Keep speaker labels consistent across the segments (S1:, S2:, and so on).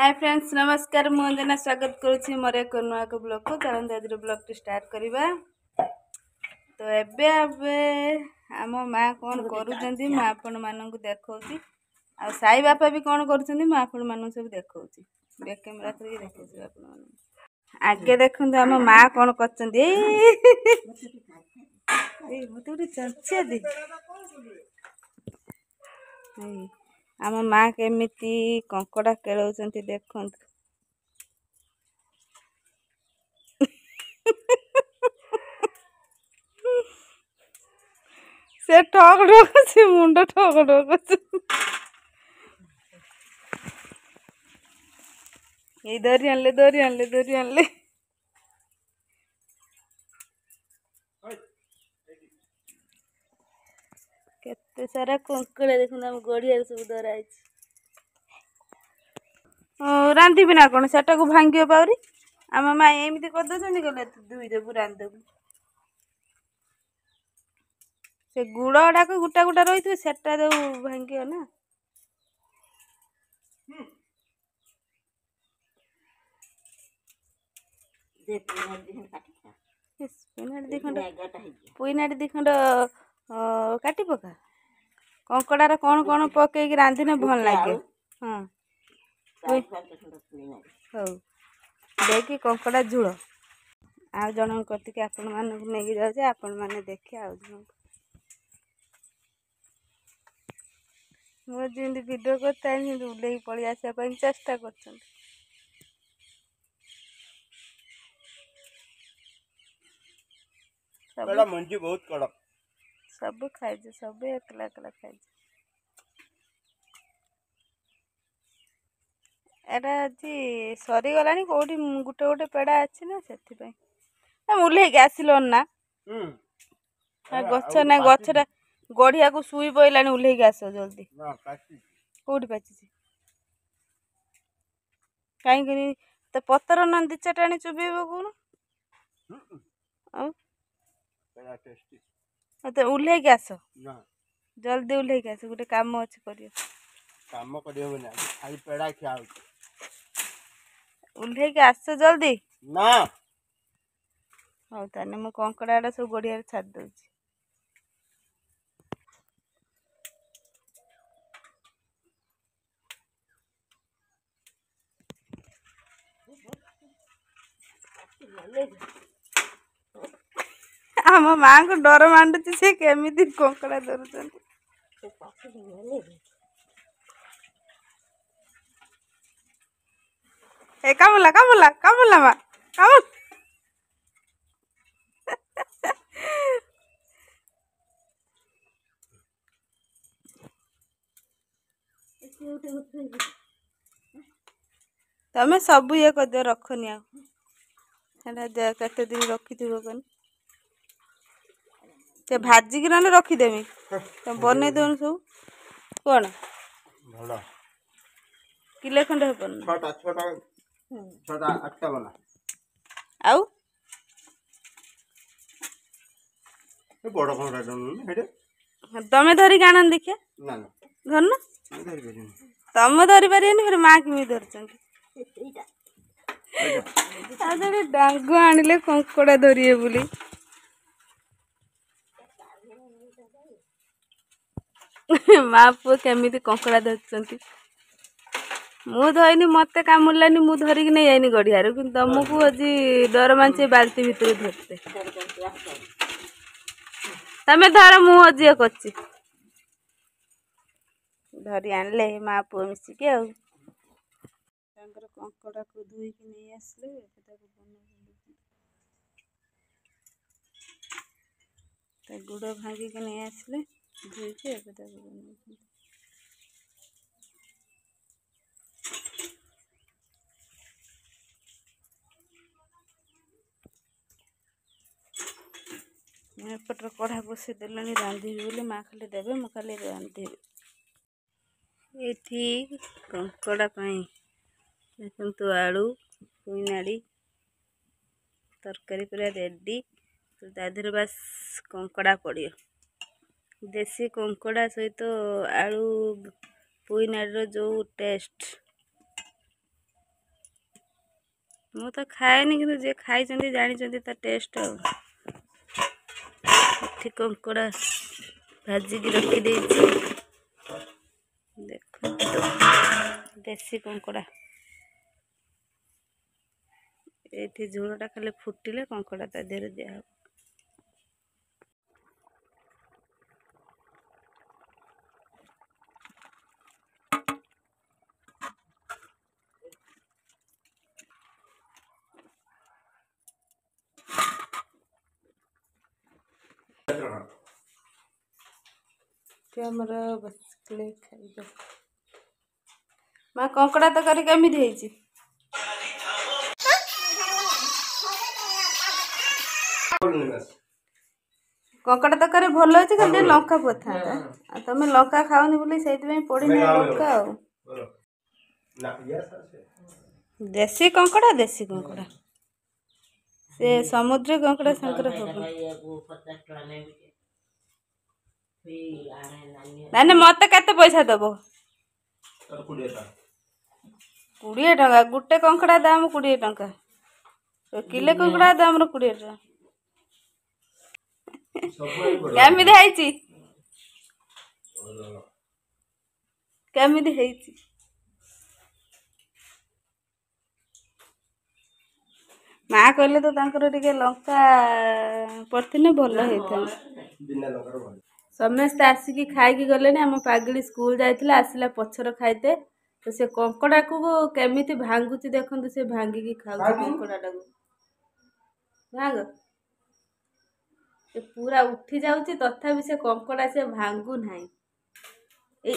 S1: Hi friends नमस्कार मुझे स्वागत करुँची मोर एक नुआ को ब्लॉग को चलते आज ब्लॉग टी स्टार्ट करवा। तो एबे आम माँ कौन करुँच मैं आपण मानक देखा आ साई बापा भी कौन कर आपण मान सब देखा बैक कैमेरा करके देखा आगे देखते आम माँ कौन कर मत गोटे चंचिया दी आम माँ केमिति कंकड़ा केलौचंती देखंतु से ठक ठक से मुंड ठक ठक ये धरी आनले केते सारा कंकड़ा देखुन आम गड़िया सब धराई रांधि बिना कौन सेटा को भांगी पावरी आम माँ एमती कर दे गले धुई देबू रांधदेबू से गुड़ गुड़ाक गोटा गोटा रही थे सेटा जो भांगी ना पुईनाटी दी खंड काटी पका कंकड़ार कौन कौन पकईकि रांधिने भल लगे। हाँ हौ देखी कंकड़ा झोल आ जन कति आपण मानक नहीं जाऊे आपण मैंने देखे आ जमी भिडियो करता उल्ले पलि आसापी चेष्टा कर
S2: मंजी बहुत कड़क
S1: सब खाई सब एकला एकला खाई एटा आज सरीगला कौटी गोटे गोटे पेड़ा अच्छी ना से मुल्हे आसिल ना गछ ना गछटा गढ़िया को शुई पड़ा उल्हे आस जल्दी कौटी पाची कहीं तो पतर ना दी चार्टा आनी चुबेब कौन तो उल्हे आस जल्दी उल्हे आस गोटे काम अच्छे कर उल्हे आस जल्दी
S2: ना
S1: हौ ताने मु कंकड़ा सब गड़िया छाड़ दउची आम माँ को डर मांडुची से केमिति कंकड़ा धरुचंती ए कामुला कामुला कामुला मा कामुला तमें सब ये कर दियो रखनी आते दिन रखी थी कौन से भाजिक ना रखीदेमी तुम बन दौन सब कौन किले खंड आउ तमें धरिक आन देखिए धरना तुम धरी पारे फिर माँ किमी धरचंती डांग आनिले कंकड़ा धरिए बोली माँ पुओ केमिति कंकड़ा धरचंती मु धरनी मत कामुलानी मु धरिक नहीं जाइनी गड़िया कि तुमको आज डर मानचे बाल्टी भितर धरते तमें धर मु आज ये कर धरी आनले माँ पुओ मिसिकी कंकड़ा को धोईक नहीं आसले गुड़ भांगिक नहीं आसले धोईक एपटर कढ़ा बसई देलानी रांधि बोली माँ खाली देवे मु खाली रांधि ये कंकड़ा देखु आलू पुईनाड़ी तरकारी पूरा रेडी तो तादेह बास कंकड़ा पड़ियो देसी कंकड़ा सहित आलू पुईनाड़ी जो टेस्ट ମୁଁ ତ ଖାଏନି କିନ୍ତୁ ଯିଏ ଖାଇଛନ୍ତି ଜାଣିଛନ୍ତି ତା ଟେଷ୍ଟ ଆଉ। ଏଠି କଙ୍କଡ଼ା ଭାଜିକି ରଖିଦେଇଛି ଦେଖନ୍ତୁ ଦେଶୀ କଙ୍କଡ଼ା। ଏଇଠି ଝୋଳଟା ଖାଲି ଫୁଟିଲେ କଙ୍କଡ଼ା ତା ଦେହରେ ଦିଆହବ। ଆମର ବସିଲେ ଖାଇବା। ମା କଙ୍କଡ଼ା ତରକାରୀ କେମିତି ହେଇଛି? କଙ୍କଡ଼ା ତରକାରୀ ଭଲ ହେଇଛି, ଖାଲି ଟିକେ ଲଙ୍କା ପଡ଼ିଥାନ୍ତା। ଆଉ ତମେ ଲଙ୍କା ଖାଉନି ବୋଲି ସେଇଥିପାଇଁ ପଡ଼ିନି ଲଙ୍କା ଆଉ। ଦେଶୀ କଙ୍କଡ଼ା ସେ ସମୁଦ୍ର କଙ୍କଡ଼ା ସାଙ୍ଗରେ ହବ। ନାଇଁ ମତେ କେତେ ପଇସା ଦବ? 20 ଟଙ୍କା। ଗୋଟେ କଙ୍କଡ଼ା ଦାମ 20 ଟଙ୍କା। କିଲେ କଙ୍କଡ଼ା ଦାମର 20 ଟଙ୍କା। କେମିତି ହେଇଛି? କେମିତି ହେଇଛି? ମା କହିଲେ ତ ତାଙ୍କର ଟିକେ ଲଙ୍କା ପଡ଼ିଥିଲେ ଭଲ ହେଇଥାନ୍ତା। ସମସ୍ତେ ଆସିକି ଖାଇକି ଗଲେଣି। ଆମ ପାଗିଳି ସ୍କୁଲ ଯାଇଥିଲା, ଆସିଲା ପଛର ଖାଇତେ। ତ ସେ କଙ୍କଡ଼ାକୁ କେମିତି ଭାଙ୍ଗୁଛି ଦେଖନ୍ତୁ। ସେ ଭାଙ୍ଗିକି ଖାଉଛି କଙ୍କଡ଼ାଟାକୁ। ଭାଙ୍ଗ। ସେ ପୁରା ଉଠି ଯାଉଛି, ତଥାପି ସେ କଙ୍କଡ଼ା ସେ ଭାଙ୍ଗୁ ନାହିଁ। ଏଇ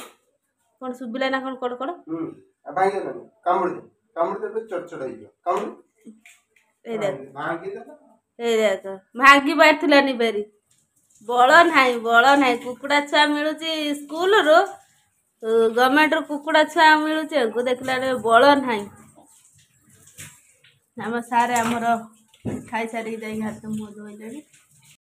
S1: କଣ ଶୁଭିଲା ନା କଣ କଡ଼ କଡ଼? ଏଇ ଦେଖ ଭାଙ୍ଗି ପାରିଥିଲାନି ବେରି। ବଳ ନାହିଁ। କୁକୁଡ଼ା ଛୁଆ ମିଳୁଛି ସ୍କୁଲରୁ, ଗଭର୍ଣ୍ଣମେଣ୍ଟରୁ କୁକୁଡ଼ା ଛୁଆ ମିଳୁଛି। ଦେଖିଲା ବେଳେ ବଳ ନାହିଁ। ଆମ ସାର୍ ଆମର ଖାଇସାରିକି ଯାଇକି ହାତ ମୁହଁ ଧୋଇଲେଣି।